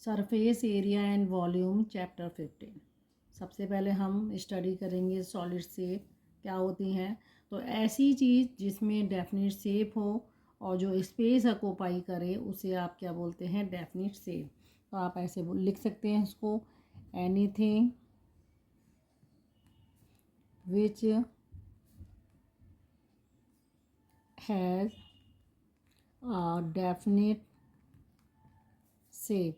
Surface area and volume chapter 15। सबसे पहले हम स्टडी करेंगे सॉलिड शेप क्या होती हैं। तो ऐसी चीज़ जिसमें डेफिनिट शेप हो और जो स्पेस ऑक्यूपाई करे उसे आप क्या बोलते हैं, डेफिनिट शेप। तो आप ऐसे लिख सकते हैं इसको, anything which has a definite shape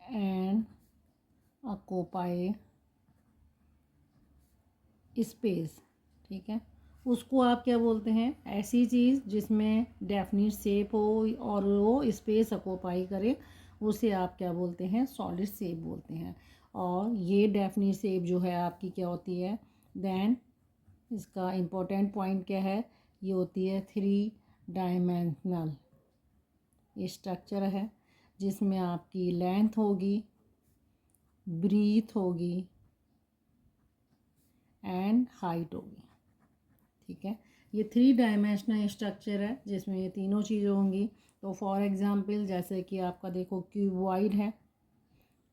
and occupy space. ठीक है, उसको आप क्या बोलते हैं, ऐसी चीज़ जिसमें डेफिनिट शेप हो और वो स्पेस ऑक्यूपाई करे उसे आप क्या बोलते हैं, सॉलिड शेप बोलते हैं। और ये डेफिनिट शेप जो है आपकी क्या होती है, देन इसका इम्पोर्टेंट पॉइंट क्या है, ये होती है 3 डायमेंशनल स्ट्रक्चर है जिसमें आपकी लेंथ होगी, ब्रीथ होगी एंड हाइट होगी। ठीक है, ये 3 डायमेंशनल स्ट्रक्चर है जिसमें ये तीनों चीज़ें होंगी। तो फॉर एग्जांपल जैसे कि आपका देखो क्यूबॉइड है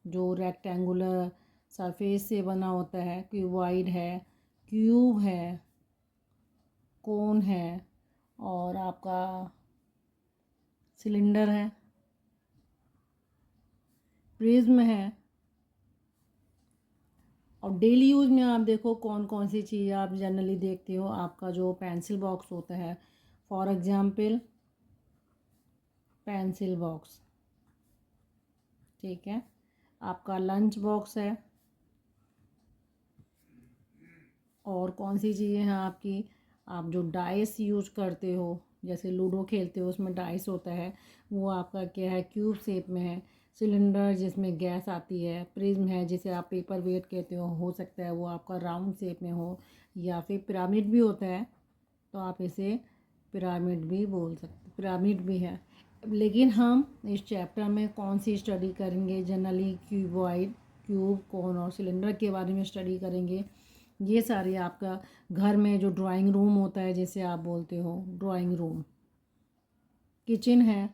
जो रेक्टेंगुलर सरफेस से बना होता है, क्यूबॉइड है, क्यूब है, कोन है और आपका सिलेंडर है, प्रिज्म है। और डेली यूज़ में आप देखो कौन कौन सी चीज़ आप जनरली देखते हो, आपका जो पेंसिल बॉक्स होता है, फॉर एग्जांपल पेंसिल बॉक्स। ठीक है, आपका लंच बॉक्स है। और कौन सी चीज़ें हैं आपकी, आप जो डाइस यूज करते हो जैसे लूडो खेलते हो उसमें डाइस होता है, वो आपका क्या है, क्यूब शेप में है। सिलेंडर जिसमें गैस आती है, प्रिज्म है जिसे आप पेपर वेट कहते हो सकता है वो आपका राउंड शेप में हो, या फिर पिरामिड भी होता है तो आप इसे पिरामिड भी बोल सकते, पिरामिड भी है। लेकिन हम इस चैप्टर में कौन सी स्टडी करेंगे, जनरली क्यूबॉइड, क्यूब, कोन और सिलेंडर के बारे में स्टडी करेंगे। ये सारी आपका घर में जो ड्राइंग रूम होता है जिसे आप बोलते हो ड्राइंग रूम, किचन है,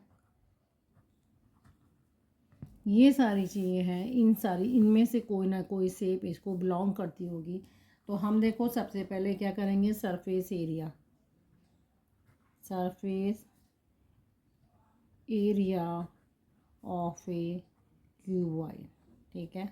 ये सारी चीज़ें हैं। इनमें से कोई ना कोई शेप इसको बिलोंग करती होगी। तो हम देखो सबसे पहले क्या करेंगे, surface area, surface area of A cuboid. ठीक है,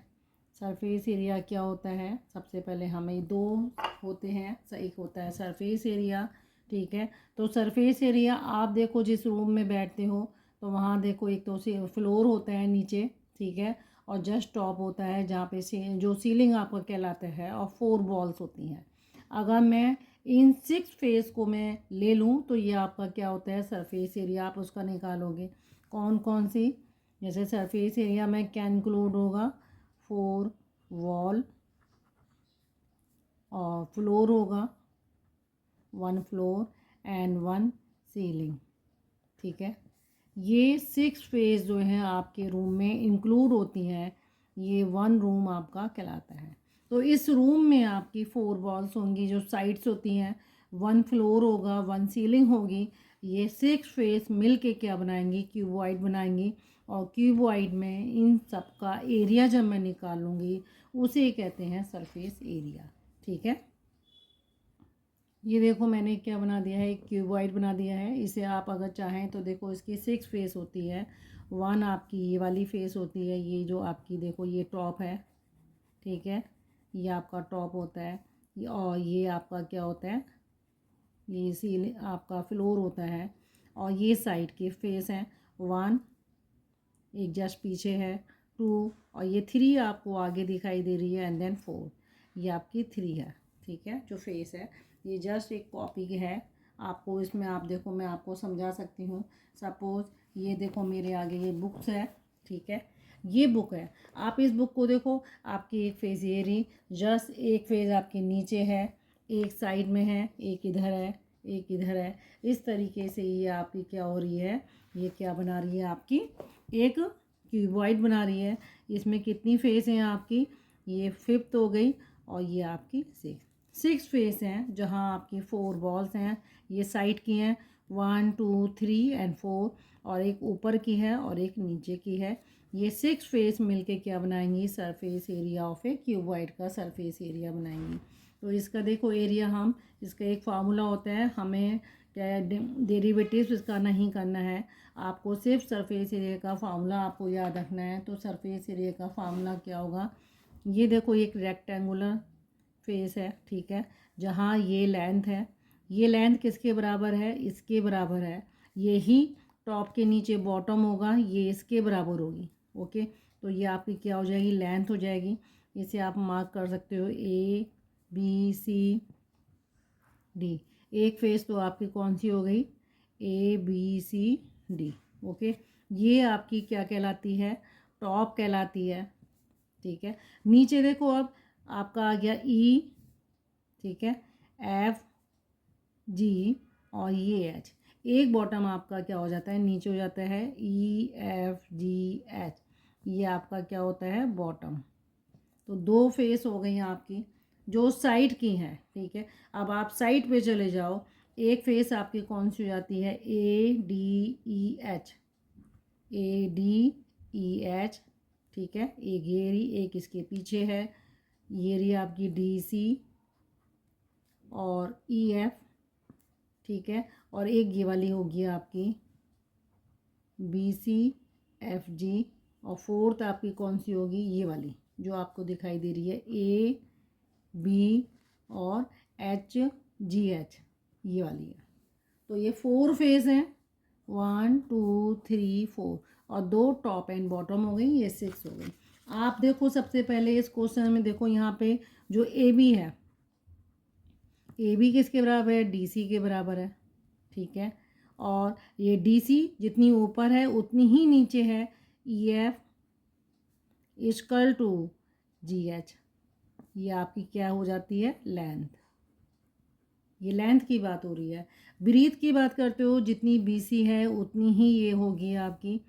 सरफेस एरिया क्या होता है, सबसे पहले हमें दो होते हैं, एक होता है सरफेस एरिया। ठीक है, तो सरफेस एरिया आप देखो जिस रूम में बैठते हो तो वहाँ देखो एक तो फ्लोर होता है नीचे, ठीक है, और जस्ट टॉप होता है जहाँ पे जो सीलिंग आपका कहलाता है, और 4 वॉल्स होती हैं। अगर मैं इन 6 फेस को मैं ले लूँ तो ये आपका क्या होता है, सरफेस एरिया। आप उसका निकालोगे कौन कौन सी, जैसे सरफेस एरिया में क्या इंक्लूड होगा, 4 वॉल और फ्लोर होगा, 1 फ्लोर एंड 1 सीलिंग। ठीक है, ये 6 फेस जो हैं आपके रूम में इंक्लूड होती हैं, ये 1 रूम आपका कहलाता है। तो इस रूम में आपकी 4 वॉल्स होंगी जो साइड्स होती हैं, 1 फ्लोर होगा, 1 सीलिंग होगी। ये 6 फेस मिल के क्या बनाएंगी, क्यूबॉइड बनाएंगी। और क्यूबॉइड में इन सब का एरिया जब मैं निकालूंगी उसे कहते हैं सरफेस एरिया। ठीक है, ये देखो मैंने क्या बना दिया है, एक क्यूबॉइड बना दिया है। इसे आप अगर चाहें तो देखो इसकी 6 फेस होती है, 1 आपकी ये वाली फेस होती है, ये जो आपकी देखो ये टॉप है। ठीक है, ये आपका टॉप होता है, और ये आपका क्या होता है, ये सीलिंग आपका फ्लोर होता है। और ये साइड के फेस हैं, 1 एक जस्ट पीछे है, 2 और ये 3 आपको आगे दिखाई दे रही है, एंड देन 4 ये आपकी 3 है। ठीक है, जो फेस है ये जस्ट एक कॉपी है आपको। इसमें आप देखो मैं आपको समझा सकती हूँ। सपोज ये देखो मेरे आगे ये बुक्स है, ठीक है, ये बुक है। आप इस बुक को देखो, आपकी एक फेस ये रही, जस्ट एक फेस आपके नीचे है, एक साइड में है, एक इधर है, एक इधर है। इस तरीके से ये आपकी क्या हो रही है, ये क्या बना रही है, आपकी एक क्यूबॉइड बना रही है। इसमें कितनी फेस हैं आपकी, ये 5th हो गई और ये आपकी 6th। 6 फेस हैं जहाँ आपकी 4 बॉल्स हैं, ये साइड की हैं 1 2 3 एंड 4, और एक ऊपर की है और एक नीचे की है। ये 6 फेस मिलके क्या बनाएंगी, surface area of A cuboid का सरफेस एरिया बनाएंगी। तो इसका देखो एरिया, हम इसका एक फार्मूला होता है, हमें क्या डेरिवेटिव्स इसका नहीं करना है, आपको सिर्फ सरफेस एरिया का फार्मूला आपको याद रखना है। तो सरफेस एरिया का फार्मूला क्या होगा, ये देखो एक रेक्टेंगुलर फेस है, ठीक है, जहाँ ये लेंथ है, ये लेंथ किसके बराबर है, इसके बराबर है, यही टॉप के नीचे बॉटम होगा, ये इसके बराबर होगी। ओके, तो ये आपकी क्या हो जाएगी, लेंथ हो जाएगी। इसे आप मार्क कर सकते हो ABCD। एक फेस तो आपकी कौन सी हो गई, ABCD। ओके, ये आपकी क्या कहलाती है, टॉप कहलाती है, ठीक है। नीचे देखो अब आपका आ गया E, ठीक है, FG और ये H। एक बॉटम आपका क्या हो जाता है, नीचे हो जाता है EFGH, ये आपका क्या होता है, बॉटम। तो 2 फेस हो गई आपकी जो साइड की हैं, ठीक है। अब आप साइड पे चले जाओ, एक फेस आपकी कौन सी हो जाती है, ADEH, ADEH, ठीक है। एक ये रही, एक इसके पीछे है, ये रही आपकी DC और EF, ठीक है, और एक ये वाली होगी आपकी BCFG, और फोर्थ आपकी कौन सी होगी, ये वाली जो आपको दिखाई दे रही है AB और HGH, ये वाली है। तो ये 4 फेस हैं, 1 2 3 4, और 2 टॉप एंड बॉटम हो गई, ये 6 हो गई। आप देखो सबसे पहले इस क्वेश्चन में देखो यहाँ पे जो AB है, AB किसके बराबर है, DC के बराबर है, ठीक है। और ये DC जितनी ऊपर है उतनी ही नीचे है, EF इक्वल टू GH, ये आपकी क्या हो जाती है, लेंथ। ये लेंथ की बात हो रही है। ब्रीथ की बात करते हो, जितनी BC है उतनी ही ये होगी आपकी।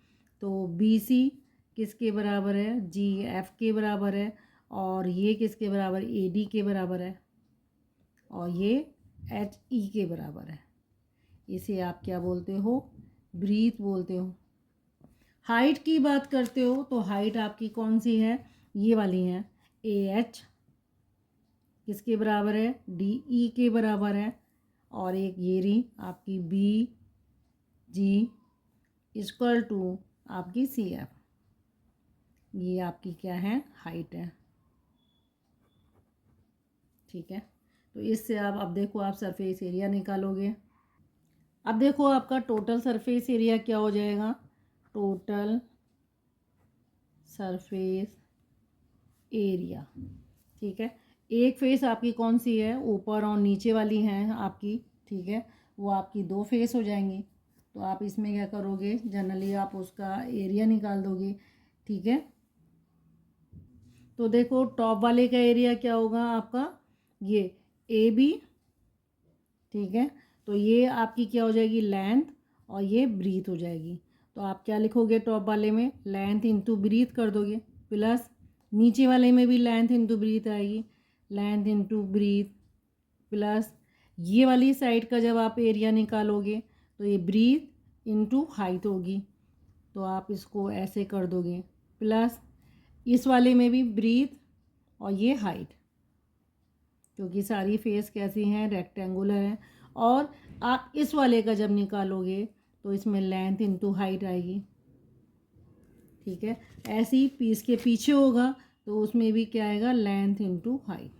तो BC किसके बराबर है, GF के बराबर है, और ये किसके बराबर, AD के बराबर है, और ये HE के बराबर है। इसे आप क्या बोलते हो, ब्रीथ बोलते हो। हाइट की बात करते हो तो हाइट आपकी कौन सी है, ये वाली है, AH किसके बराबर है, DE के बराबर है, और एक ये रही आपकी BG इक्वल टू आपकी CF, ये आपकी क्या है, हाइट है, ठीक है। तो इससे आप अब देखो आप सरफेस एरिया निकालोगे। अब देखो आपका टोटल सरफेस एरिया क्या हो जाएगा, टोटल सरफेस एरिया, ठीक है। एक फेस आपकी कौन सी है, ऊपर और नीचे वाली हैं आपकी, ठीक है, वो आपकी 2 फेस हो जाएंगी। तो आप इसमें क्या करोगे, जनरली आप उसका एरिया निकाल दोगे, ठीक है। तो देखो टॉप वाले का एरिया क्या होगा आपका, ये AB, ठीक है। तो ये आपकी क्या हो जाएगी, लेंथ, और ये ब्रीथ हो जाएगी। तो आप क्या लिखोगे, टॉप वाले में लेंथ इंटू ब्रीथ कर दोगे, प्लस नीचे वाले में भी लेंथ इंटू ब्रीथ आएगी, लेंथ इंटू ब्रीथ, प्लस ये वाली साइड का जब आप एरिया निकालोगे तो ये ब्रीथ इंटू हाइट होगी, तो आप इसको ऐसे कर दोगे, प्लस इस वाले में भी ब्रीथ और ये हाइट, क्योंकि सारी फेस कैसी हैं, रेक्टेंगुलर हैं। और आप इस वाले का जब निकालोगे तो इसमें लेंथ इंटू हाइट आएगी, ठीक है। ऐसे ही पीस के पीछे होगा तो उसमें भी क्या आएगा, लेंथ इंटू हाइट।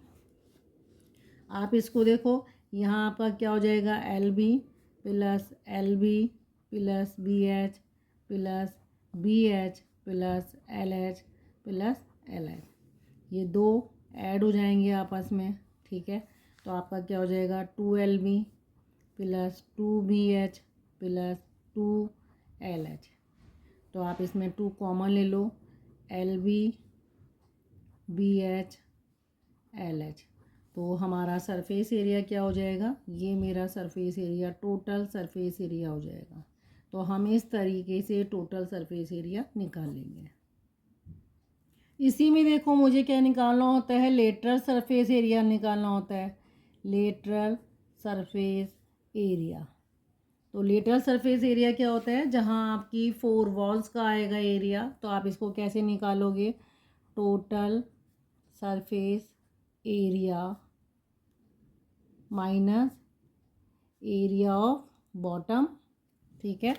आप इसको देखो, यहाँ आपका क्या हो जाएगा, LB plus LB plus BH plus BH plus LH plus LH, ये 2 ऐड हो जाएंगे आपस में, ठीक है। तो आपका क्या हो जाएगा, 2LB plus 2BH plus 2LH। तो आप इसमें 2 कॉमन ले लो, LB BH LH। तो हमारा सरफेस एरिया क्या हो जाएगा, ये मेरा surface area, total surface area हो जाएगा। तो हम इस तरीके से टोटल सरफेस एरिया निकाल लेंगे। इसी में देखो मुझे क्या निकालना होता है, लेटरल सरफेस एरिया निकालना होता है। Lateral surface area. तो लेटरल सरफेस एरिया क्या होता है, जहाँ आपकी 4 वॉल्स का आएगा एरिया, तो आप इसको कैसे निकालोगे, total surface area minus area of bottom, ठीक है,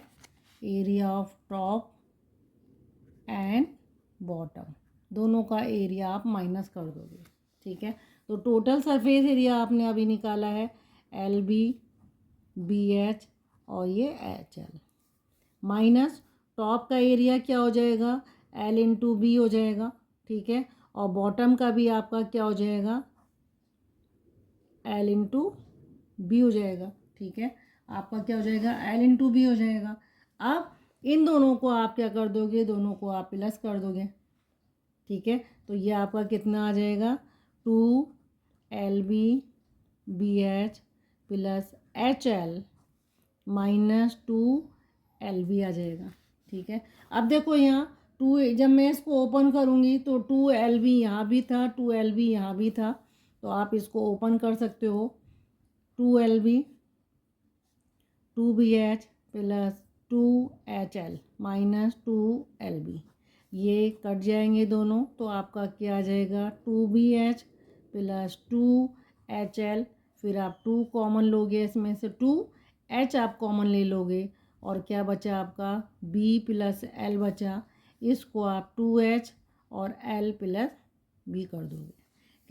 area of top and bottom, दोनों का एरिया आप माइनस कर दोगे, ठीक है। तो टोटल सरफेस एरिया आपने अभी निकाला है LB BH और ये HL, माइनस टॉप का एरिया क्या हो जाएगा, L इंटू बी हो जाएगा, ठीक है, और बॉटम का भी आपका क्या हो जाएगा, L इंटू बी हो जाएगा, ठीक है, आपका क्या हो जाएगा, L इंटू बी हो जाएगा। अब इन दोनों को आप क्या कर दोगे, दोनों को आप प्लस कर दोगे, ठीक है। तो ये आपका कितना आ जाएगा, 2LB BH plus HL minus 2LB आ जाएगा, ठीक है। अब देखो यहाँ 2, जब मैं इसको ओपन करूँगी तो 2LB यहाँ भी था, 2LB यहाँ भी था, तो आप इसको ओपन कर सकते हो, 2LB 2BH plus 2HL minus 2LB, ये कट जाएंगे दोनों, तो आपका क्या आ जाएगा, 2BH प्लस 2HL, फिर आप 2 कॉमन लोगे, इसमें से 2H आप कॉमन ले लोगे, और क्या बचा आपका, B प्लस L बचा, इसको आप 2H और L प्लस B कर दोगे।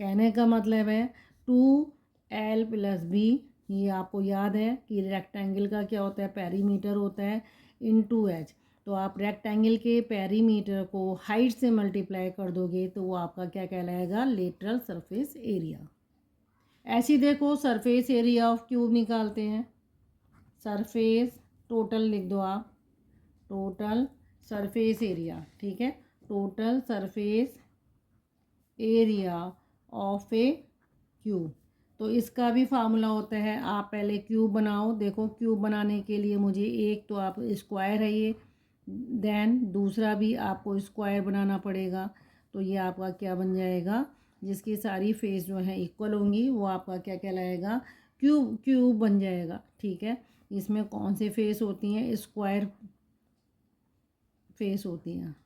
कहने का मतलब है 2L प्लस B, ये आपको याद है कि रेक्टेंगल का क्या होता है, पेरीमीटर होता है इनटू H, तो आप रेक्टेंगल के पेरीमीटर को हाइट से मल्टीप्लाई कर दोगे तो वो आपका क्या कहलाएगा, लेटरल सरफेस एरिया। ऐसी देखो सरफेस एरिया ऑफ क्यूब निकालते हैं, सरफेस टोटल लिख दो आप, टोटल सरफेस एरिया, ठीक है, total surface area of a cube. तो इसका भी फार्मूला होता है, आप पहले क्यूब बनाओ, देखो क्यूब बनाने के लिए मुझे एक तो आप स्क्वायर है ये, देन दूसरा भी आपको स्क्वायर बनाना पड़ेगा, तो ये आपका क्या बन जाएगा, जिसकी सारी फेस जो है इक्वल होंगी वो आपका क्या कहलाएगा, क्यूब, क्यूब बन जाएगा, ठीक है। इसमें कौन से फेस होती हैं, स्क्वायर फेस होती हैं,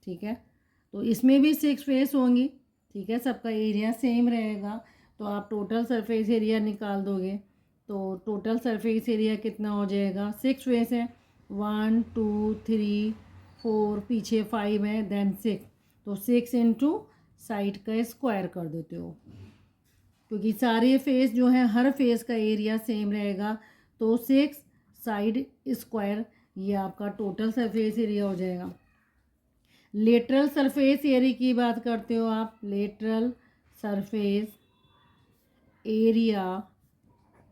ठीक है। तो इसमें भी 6 फेस होंगी, ठीक है, सबका एरिया सेम रहेगा, तो आप टोटल सरफेस एरिया निकाल दोगे, तो टोटल सरफेस एरिया कितना हो जाएगा, 6 फेस है, 1 2 3 4, पीछे 5 है, देन 6, तो 6 इंटू साइड का स्क्वायर कर देते हो, क्योंकि सारे फेस जो हैं हर फेस का एरिया सेम रहेगा, तो 6 साइड स्क्वायर, ये आपका टोटल सरफेस एरिया हो जाएगा। लेटरल सरफेस एरिया की बात करते हो आप, lateral surface area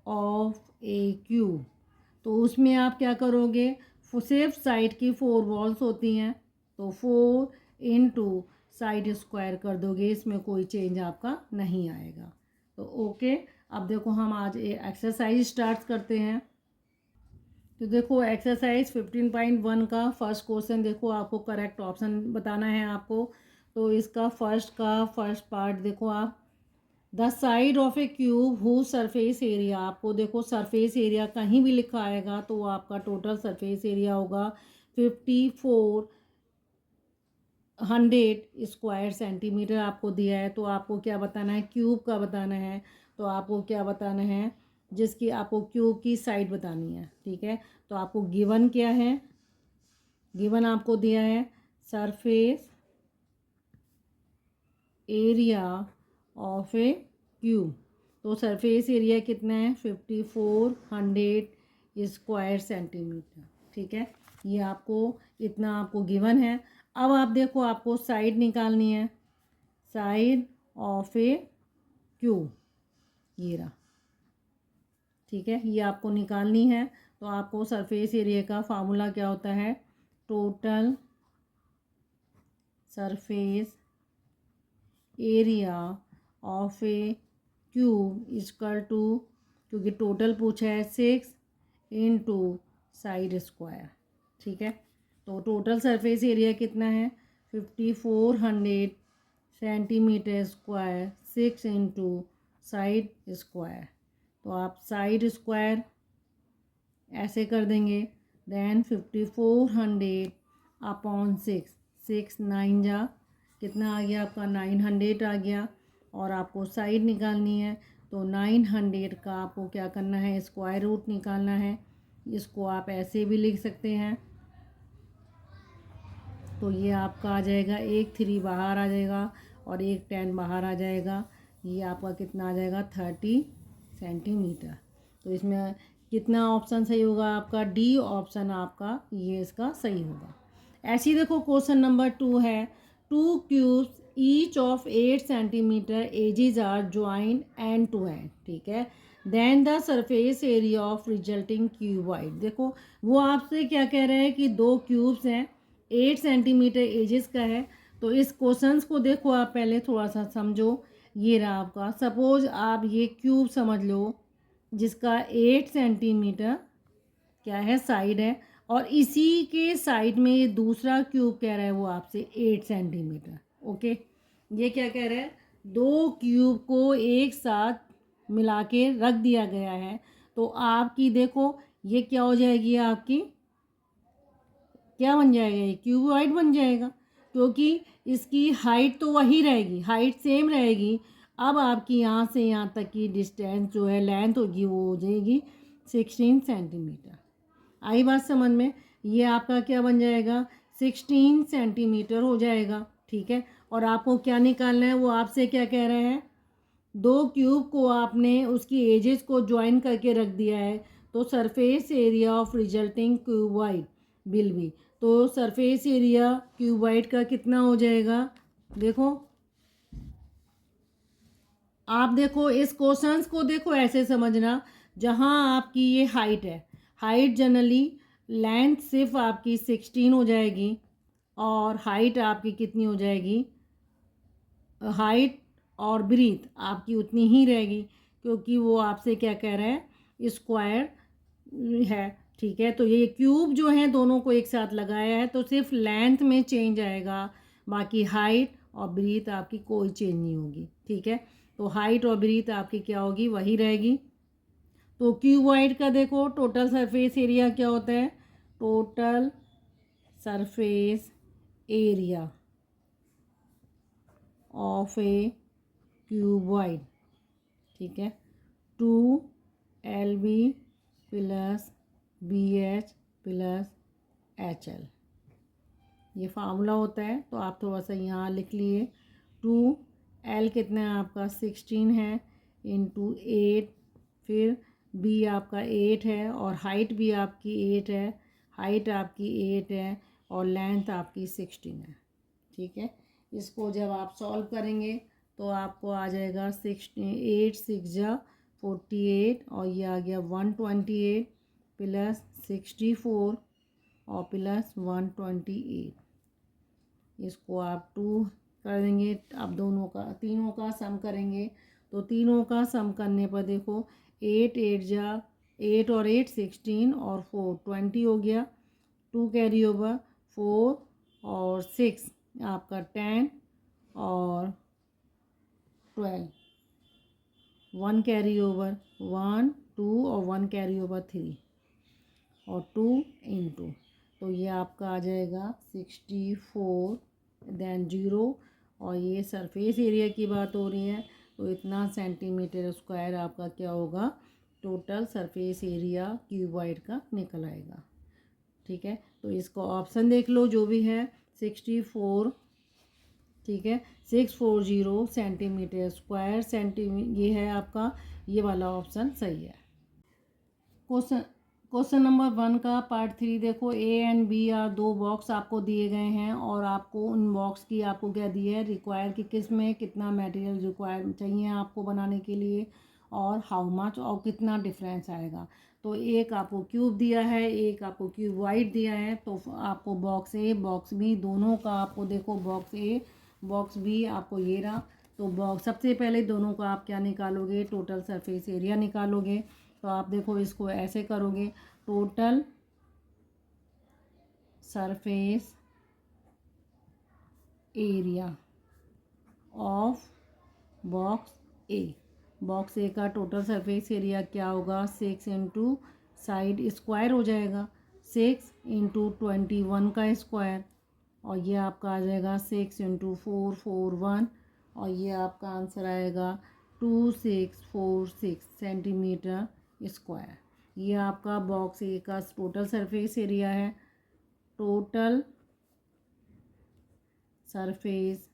of a cube, तो उसमें आप क्या करोगे, सिर्फ साइड की 4 वॉल्स होती हैं, तो 4 इंटू साइड स्क्वायर कर दोगे, इसमें कोई चेंज आपका नहीं आएगा। तो ओके, अब देखो हम आज एक्सरसाइज स्टार्ट करते हैं। तो देखो एक्सरसाइज 15.1 का फर्स्ट क्वेश्चन, देखो आपको करेक्ट ऑप्शन बताना है आपको, तो इसका फर्स्ट पार्ट देखो आप, the side of a cube who surface area, आपको देखो सरफेस एरिया कहीं भी लिखा आएगा तो आपका टोटल सरफेस एरिया होगा 5400 स्क्वायर सेंटीमीटर आपको दिया है, तो आपको क्या बताना है, क्यूब का बताना है, तो आपको क्या बताना है, जिसकी आपको क्यूब की साइड बतानी है, ठीक है। तो आपको गिवन क्या है, गिवन आपको दिया है surface area of a cube, तो सरफेस एरिया कितना है, 5400 स्क्वायर सेंटीमीटर, ठीक है, ये आपको इतना आपको गिवन है। अब आप देखो आपको साइड निकालनी है, साइड ऑफ ए क्यूब, ये रहा, ठीक है, ये आपको निकालनी है। तो आपको सरफेस एरिया का फार्मूला क्या होता है, total surface area of a cube equal to, क्योंकि टोटल पूछा है 6 इंटू साइड स्क्वायर, ठीक है। तो टोटल सरफेस एरिया कितना है, 5400 centimetre square, 6 into side square, तो आप साइड स्क्वायर ऐसे कर देंगे। देन 5400 अपॉन 6, 6 9 जा कितना आ गया आपका 900 आ गया। और आपको साइड निकालनी है तो 900 का आपको क्या करना है, स्क्वायर रूट निकालना है। इसको आप ऐसे भी लिख सकते हैं। तो ये आपका आ जाएगा, एक 3 बाहर आ जाएगा और एक 10 बाहर आ जाएगा। ये आपका कितना आ जाएगा 30 सेंटीमीटर। तो इसमें कितना ऑप्शन सही होगा आपका, डी ऑप्शन आपका ये इसका सही होगा। ऐसे ही देखो क्वेश्चन नंबर 2 है, 2 cubes each of 8 centimetre edges are joint end to end, ठीक है। Then the surface area of resulting cuboid. देखो वो आपसे क्या कह रहे हैं कि 2 क्यूब्स हैं, 8 सेंटीमीटर एजेस का है। तो इस क्वेश्चंस को देखो आप पहले थोड़ा सा समझो। ये रहा आपका, सपोज आप ये क्यूब समझ लो जिसका 8 सेंटीमीटर क्या है साइड है, और इसी के साइड में ये दूसरा क्यूब कह रहा है वो आपसे 8 सेंटीमीटर। ओके, ये क्या कह रहा है, 2 क्यूब को एक साथ मिला के रख दिया गया है। तो आपकी देखो ये क्या हो जाएगी, आपकी क्या बन जाएगा, ये क्यूबॉइड बन जाएगा, क्योंकि इसकी हाइट तो वही रहेगी, हाइट सेम रहेगी। अब आपकी यहाँ से यहाँ तक की डिस्टेंस जो है, लेंथ होगी, वो हो जाएगी 16 सेंटीमीटर। आई बात समझ में, ये आपका क्या बन जाएगा 16 सेंटीमीटर हो जाएगा, ठीक है। और आपको क्या निकालना है, वो आपसे क्या कह रहे हैं, 2 क्यूब को आपने उसकी एजेस को ज्वाइन करके रख दिया है। तो surface area of resulting cuboid will be, तो सरफेस एरिया क्यूबॉइड का कितना हो जाएगा। देखो आप देखो इस क्वेश्चंस को देखो ऐसे समझना, जहाँ आपकी ये हाइट है, हाइट जनरली लेंथ सिर्फ आपकी 16 हो जाएगी और हाइट आपकी कितनी हो जाएगी, हाइट और ब्रीथ आपकी उतनी ही रहेगी, क्योंकि वो आपसे क्या कह रहा है, स्क्वायर है, ठीक है। तो ये क्यूब जो है दोनों को एक साथ लगाया है, तो सिर्फ लेंथ में चेंज आएगा, बाकी हाइट और ब्रीथ आपकी कोई चेंज नहीं होगी, ठीक है। तो हाइट और ब्रीथ आपकी क्या होगी, वही रहेगी। तो क्यूबॉइड का देखो टोटल सरफेस एरिया क्या होता है, total surface area of A cuboid, ठीक है, 2LB plus BH plus HL, ये फार्मूला होता है। तो आप थोड़ा सा यहाँ लिख लिए, 2L कितना है आपका 16 है, इंटू 8, फिर B आपका 8 है, और हाइट भी आपकी 8 है, हाइट आपकी 8 है, और लेंथ आपकी 16 है, ठीक है। इसको जब आप सॉल्व करेंगे तो आपको आ जाएगा 8 6 जा 48, और ये आ गया 128 प्लस 64 और प्लस 128। इसको आप 2 कर देंगे, अब दोनों का तीनों का सम करेंगे। तो तीनों का सम करने पर देखो 8 8 जा 8 और 8 16 और 4 20 हो गया, 2 कैरी ओवर 4 और 6 आपका 10 और 12, 1 कैरी ओवर 1 2 और 1 कैरी ओवर 3 और 2 इंटू, तो ये आपका आ जाएगा 64 देन 0। और ये सरफेस एरिया की बात हो रही है, तो इतना सेंटीमीटर स्क्वायर आपका क्या होगा, टोटल सरफेस एरिया क्यूबॉइड का निकल आएगा, ठीक है। तो इसको ऑप्शन देख लो जो भी है 64, ठीक है, 640 सेंटीमीटर स्क्वायर ये है आपका, ये वाला ऑप्शन सही है। क्वेश्चन नंबर 1 का पार्ट 3 देखो, A and B are 2 box आपको दिए गए हैं, और आपको उन बॉक्स की आपको क्या दी है, रिक्वायर कि किस में कितना मटेरियल रिक्वायर चाहिए आपको बनाने के लिए, और हाउ मच, और कितना डिफरेंस आएगा। तो एक आपको क्यूब दिया है, एक आपको क्यूब वाइट दिया है। तो आपको बॉक्स A बॉक्स B दोनों का आपको देखो, बॉक्स A बॉक्स B आपको ये रहा। तो बॉक्स सबसे पहले दोनों का आप क्या निकालोगे, टोटल सरफेस एरिया निकालोगे। तो आप देखो इसको ऐसे करोगे, total surface area of box A, box A का टोटल सरफेस एरिया क्या होगा, 6 इंटू साइड स्क्वायर हो जाएगा, 6 इंटू 21 का स्क्वायर, और ये आपका आ जाएगा 6 इंटू 441, और ये आपका आंसर आएगा 2646 सेंटीमीटर स्क्वायर। ये आपका बॉक्स ए का टोटल सरफेस एरिया है। Total surface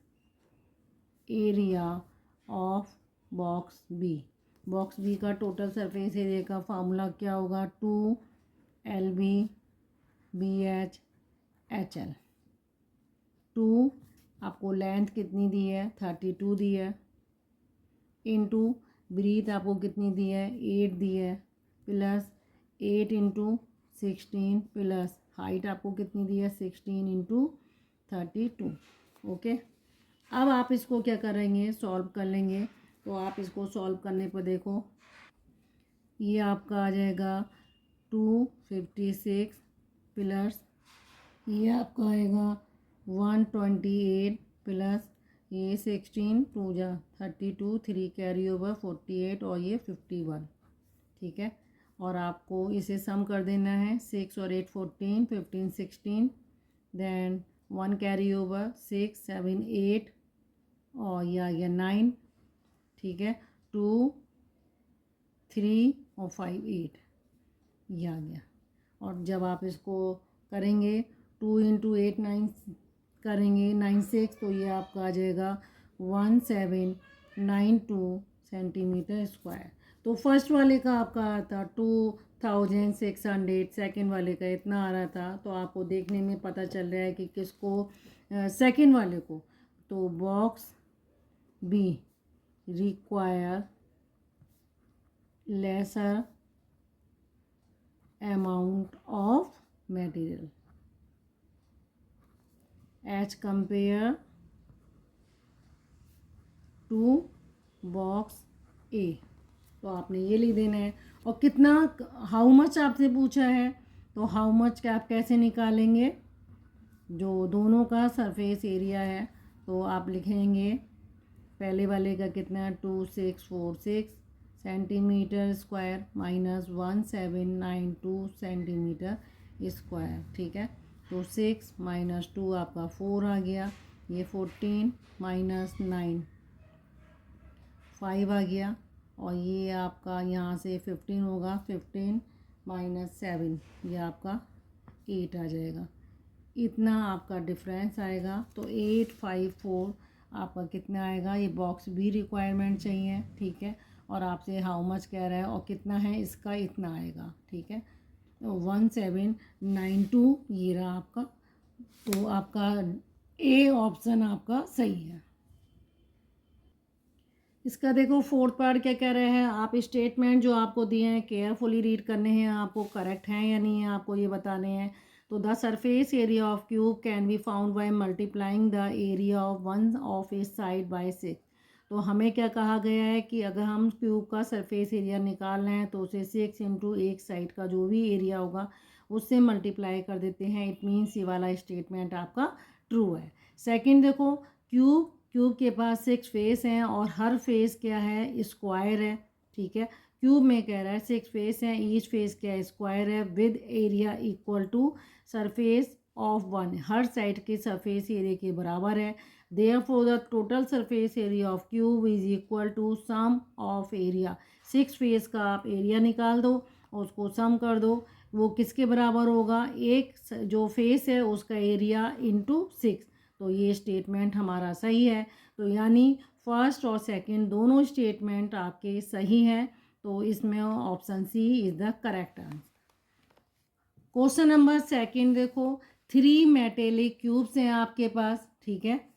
area of box B. Box B का टोटल सरफेस एरिया का फार्मूला क्या होगा, 2LB/BH/HL। 2 आपको लेंथ कितनी दी है, 32 दी है, इंटू ब्रीथ आपको कितनी दी है, 8 दी है, प्लस 8 इंटू 16 प्लस हाइट आपको कितनी दी है, 16 इंटू 32। ओके, अब आप इसको क्या करेंगे, सॉल्व कर लेंगे। तो आप इसको सॉल्व करने पर देखो, ये आपका आ जाएगा 256 प्लस ये आपका आएगा 128 प्लस ये 16 2 जा 32, 3 कैरी ओवर 48 और ये 51। ठीक है, और आपको इसे सम कर देना है, 6 और 8 14, 15 16, देन 1 कैरी ओवर 6 7 8 और ये आ गया 9। ठीक है, 2 3 और 5 8, ये आ गया। और जब आप इसको करेंगे 2 इंटू 8 9 करेंगे 9 6, तो ये आपका आ जाएगा 1792 सेंटीमीटर स्क्वायर। तो फर्स्ट वाले का आपका आता 2600, सेकेंड वाले का इतना आ रहा था। तो आपको देखने में पता चल रहा है कि किसको, सेकेंड वाले को। तो box B require lesser amount of material as compare to box A। तो आपने ये लिख देना है। और कितना, हाउ मच आपसे पूछा है, तो हाउ मच का आप कैसे निकालेंगे, जो दोनों का सरफेस एरिया है तो आप लिखेंगे पहले वाले का कितना है 2646 centimetre square minus 1792 centimetre square. ठीक है, तो 6 माइनस 2 आपका 4 आ गया, ये 14 माइनस 9 5 आ गया, और ये आपका यहाँ से 15 होगा, 15 माइनस 7 ये आपका 8 आ जाएगा। इतना आपका डिफरेंस आएगा। तो 854 आपका कितना आएगा, ये बॉक्स भी रिक्वायरमेंट चाहिए। ठीक है, और आपसे हाउ मच कह रहा है और कितना है इसका, इतना आएगा। ठीक है, तो 1792 ये रहा आपका। तो आपका ए ऑप्शन आपका सही है। इसका देखो फोर्थ पार्ट क्या कह रहे हैं, आप स्टेटमेंट जो आपको दिए हैं केयरफुली रीड करने हैं, आपको करेक्ट हैं या नहीं है आपको ये बताने हैं। तो the surface area of cube can be found by multiplying the area of one of इस साइड बाय 6। तो हमें क्या कहा गया है कि अगर हम क्यूब का सरफेस एरिया निकाल रहे हैं तो उसे 6 इंटू एक साइड का जो भी एरिया होगा उससे मल्टीप्लाई कर देते हैं। इट मीन्स ये वाला स्टेटमेंट आपका ट्रू है। सेकेंड देखो, क्यूब के पास 6 फेस हैं और हर फेस क्या है, स्क्वायर है। ठीक है, क्यूब में कह रहा है 6 फेस हैं, ईच फेस क्या है, स्क्वायर है, with area equal to surface of one, हर साइड के सरफेस एरिया के बराबर है। Therefore the total surface area of cube is equal to sum of area. 6 face का आप एरिया निकाल दो और उसको सम कर दो, वो किसके बराबर होगा, एक जो फेस है उसका एरिया इंटू 6। तो ये स्टेटमेंट हमारा सही है। तो यानी फर्स्ट और सेकंड दोनों स्टेटमेंट आपके सही हैं। तो इसमें option C is the correct answer. Question number second देखो, 3 मेटेलिक क्यूब्स हैं आपके पास। ठीक है,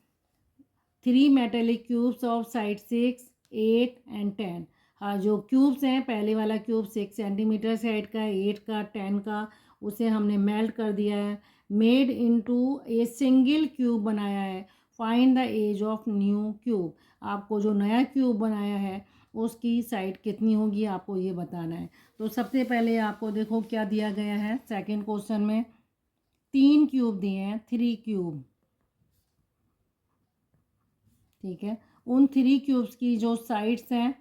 3 metallic cubes of side 6 8 and 10। हाँ, जो क्यूब्स हैं, पहले वाला क्यूब 6 सेंटीमीटर साइड का, 8 का, 10 का, उसे हमने मेल्ट कर दिया है, made into a single cube बनाया है। Find the edge of new cube. आपको जो नया क्यूब बनाया है उसकी साइड कितनी होगी आपको ये बताना है। तो सबसे पहले आपको देखो क्या दिया गया है सेकंड क्वेश्चन में, 3 क्यूब दिए हैं, 3 क्यूब। ठीक है, उन 3 क्यूब्स की जो साइड्स हैं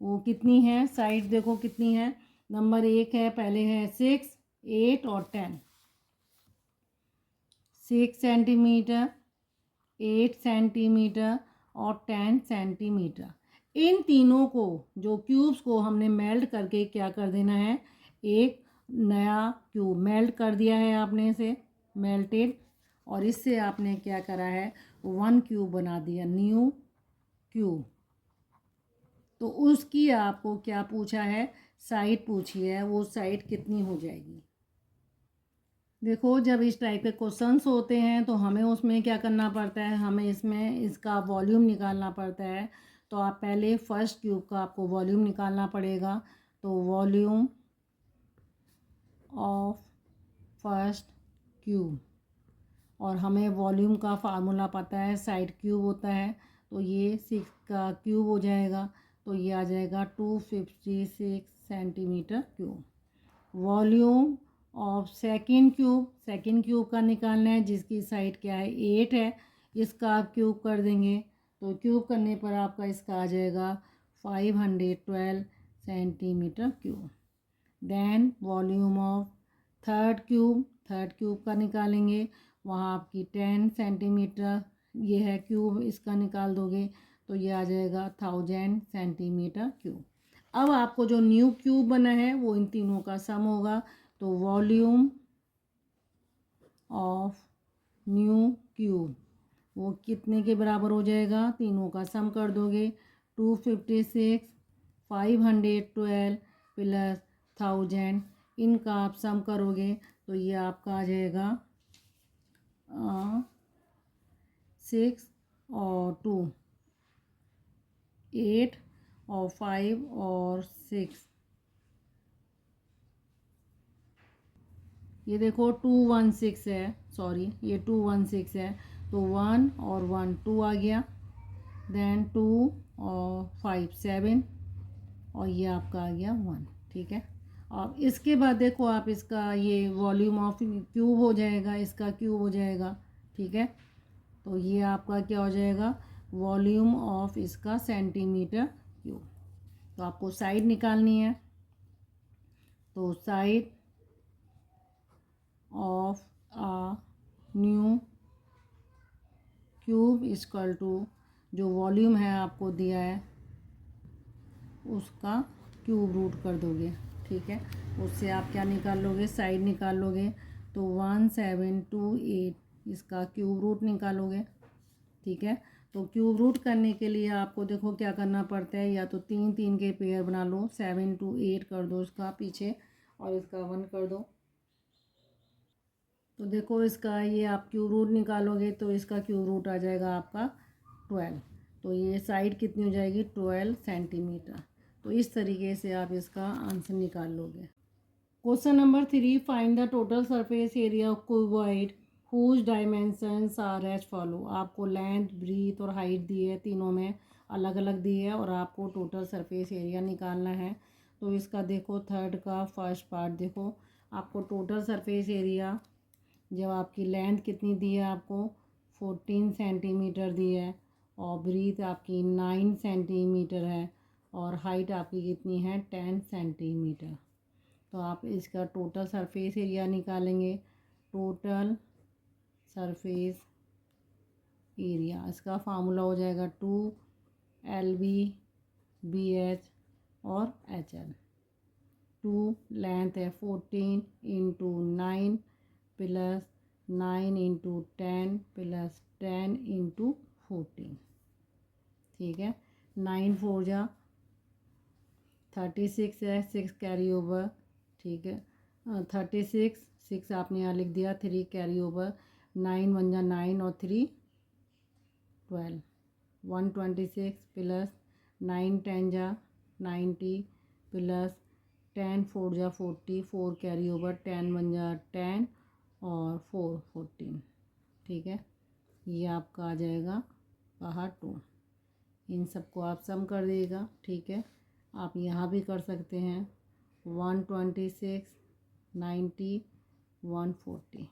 वो कितनी है, साइड देखो कितनी है। नंबर 1 है, पहले है 6, 8 और 10। 6 सेंटीमीटर, 8 सेंटीमीटर और 10 सेंटीमीटर। इन तीनों को, जो क्यूब्स को हमने मेल्ट करके क्या कर देना है, एक नया क्यूब मेल्ट कर दिया है आपने इसे, मेल्टेड। और इससे आपने क्या करा है, 1 क्यूब बना दिया, न्यू क्यूब। तो उसकी आपको क्या पूछा है, साइड पूछी है, वो साइड कितनी हो जाएगी। देखो जब इस टाइप के क्वेश्चंस होते हैं तो हमें उसमें क्या करना पड़ता है, हमें इसमें इसका वॉल्यूम निकालना पड़ता है। तो आप पहले फर्स्ट क्यूब का आपको वॉल्यूम निकालना पड़ेगा। तो वॉल्यूम ऑफ फर्स्ट क्यूब, और हमें वॉल्यूम का फार्मूला पता है, साइड क्यूब होता है। तो ये 6 का क्यूब हो जाएगा, तो ये आ जाएगा 256 centimetre cube. Volume of second cube का निकालना है, जिसकी साइड क्या है, 8 है। इसका आप क्यूब कर देंगे, तो क्यूब करने पर आपका इसका आ जाएगा 512 centimetre cube. Then volume of third cube का निकालेंगे, वहाँ आपकी 10 सेंटीमीटर ये है क्यूब, इसका निकाल दोगे तो ये आ जाएगा 1000 सेंटीमीटर क्यूब। अब आपको जो न्यू क्यूब बना है वो इन तीनों का सम होगा। तो वॉल्यूम ऑफ न्यू क्यूब वो कितने के बराबर हो जाएगा, तीनों का सम कर दोगे, 256, 512 प्लस 1000, इनका आप सम करोगे तो ये आपका आ जाएगा 6 और 2, 8 और 5 और 6, ये देखो 216 है, सॉरी ये 216 है। तो 1 और 1 2 आ गया, देन 2 और 5 7, और ये आपका आ गया 1। ठीक है, और इसके बाद देखो आप इसका ये वॉल्यूम ऑफ क्यूब हो जाएगा, इसका क्यूब हो जाएगा। ठीक है, तो ये आपका क्या हो जाएगा, वॉल्यूम ऑफ इसका सेंटीमीटर क्यूब। तो आपको साइड निकालनी है, तो side of a new cube equal to जो वॉल्यूम है आपको दिया है उसका क्यूब रूट कर दोगे। ठीक है, उससे आप क्या निकाल लोगे, साइड निकाल लोगे। तो 1728 इसका क्यूब रूट निकालोगे। ठीक है, तो क्यूब रूट करने के लिए आपको देखो क्या करना पड़ता है, या तो 3 3 के पेयर बना लो, 7 2 8 कर दो इसका पीछे, और इसका 1 कर दो। तो देखो इसका ये आप क्यूब रूट निकालोगे तो इसका क्यूब रूट आ जाएगा आपका 12। तो ये साइड कितनी हो जाएगी, 12 सेंटीमीटर। तो इस तरीके से आप इसका आंसर निकाल लोगे। Question number 3, find the total surface area of cuboid whose dimensions are as follow. आपको लेंथ, ब्रीथ और हाइट दी है, तीनों में अलग अलग दी है, और आपको टोटल सरफेस एरिया निकालना है। तो इसका देखो थर्ड का फर्स्ट पार्ट देखो, आपको टोटल सरफेस एरिया, जब आपकी लेंथ कितनी दी है, आपको 14 सेंटीमीटर दी है, और ब्रीथ आपकी 9 सेंटीमीटर है, और हाइट आपकी कितनी है, 10 सेंटीमीटर। तो आप इसका टोटल सरफेस एरिया निकालेंगे। टोटल सरफेस एरिया, इसका फार्मूला हो जाएगा 2 LB BH और HL। 2 लेंथ है 14 into 9 plus 9 into 10 plus 10 into 14। ठीक है, 9 4 जा 36 है, 6 कैरी ओवर। ठीक है, 36 6 आपने यहाँ लिख दिया, 3 कैरी ओवर, 9 1 जा 9 और 3 12, 126 प्लस 9 10 जा 90 प्लस 10 4 जा 40, 4 कैरी ओवर, 10 1 जा 10 और 4 14। ठीक है, ये आपका आ जाएगा बाहर 2। इन सबको आप सम कर दिएगा। ठीक है, आप यहाँ भी कर सकते हैं, 126 90 140,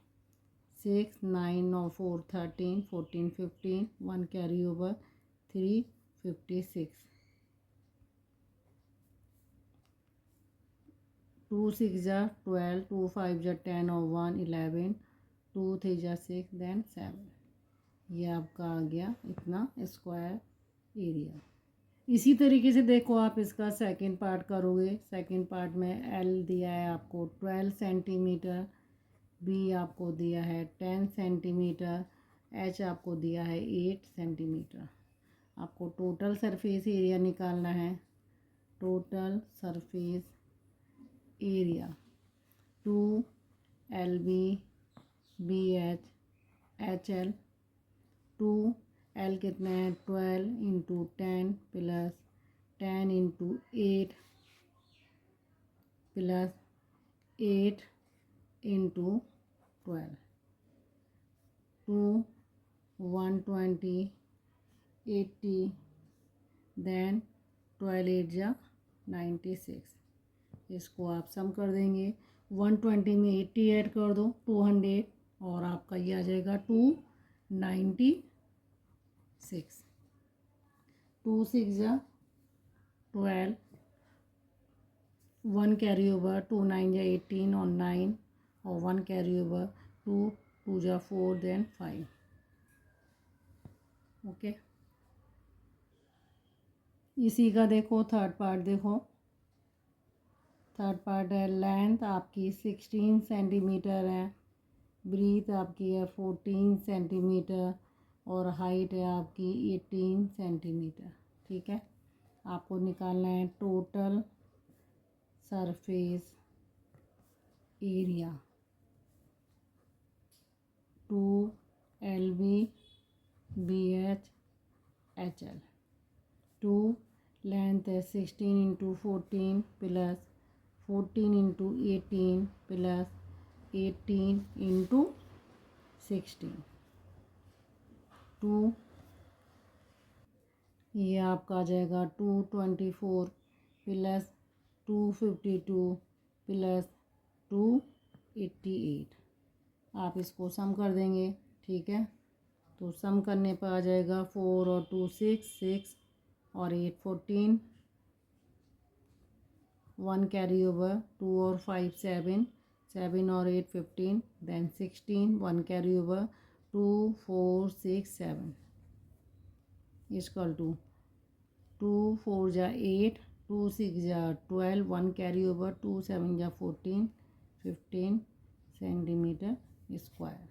6 9 और 4 13 14 15, 1 कैरी ओवर, 3 56। 2 6 जा 12, 2 5 जा 10 और 1 11, 2 3 जा 6 देन 7। ये आपका आ गया इतना स्क्वायर एरिया। इसी तरीके से देखो आप इसका सेकंड पार्ट करोगे। सेकंड पार्ट में एल दिया है आपको 12 सेंटीमीटर, बी आपको दिया है 10 सेंटीमीटर, एच आपको दिया है 8 सेंटीमीटर। आपको टोटल सरफेस एरिया निकालना है। Total surface area 2 L B B H H L. 2 L कितना है 12 into 10 plus 10 into 8 plus 8 into 12। 2 120 80 then 12 8 जा 96। इसको आप सम कर देंगे। 120 में 80 ऐड कर दो 200 और आपका ये आ जाएगा 296। 2 6 जा 12, 1 कैरी ओवर, 2 9 जा 18 और 9 और 1 कैरी ओवर, 2 2 जा 4 देन 5। ओके, इसी का देखो थर्ड पार्ट देखो। थर्ड पार्ट है लेंथ आपकी 16 सेंटीमीटर है, ब्रीथ आपकी है 14 सेंटीमीटर और हाइट है आपकी 18 सेंटीमीटर। ठीक है, आपको निकालना है total surface area 2 L B B H H L. 2 length है 16 into 14 plus 14 into 18 plus 18 into 16। 2 ये आपका आ जाएगा 224 प्लस 252 प्लस 288। आप इसको सम कर देंगे। ठीक है, तो सम करने पर आ जाएगा 4 और 2 6 6 और 8 14, 1 कैरी ओवर, 2 और 5 7 7 और 8 15 then 16, 1 carry over, 2 4 6 7 equal to 2 4 जा 8, 2 6 जा 12, 1 कैरी ओवर, 2 7 जा 14 15 सेंटीमीटर स्क्वायर।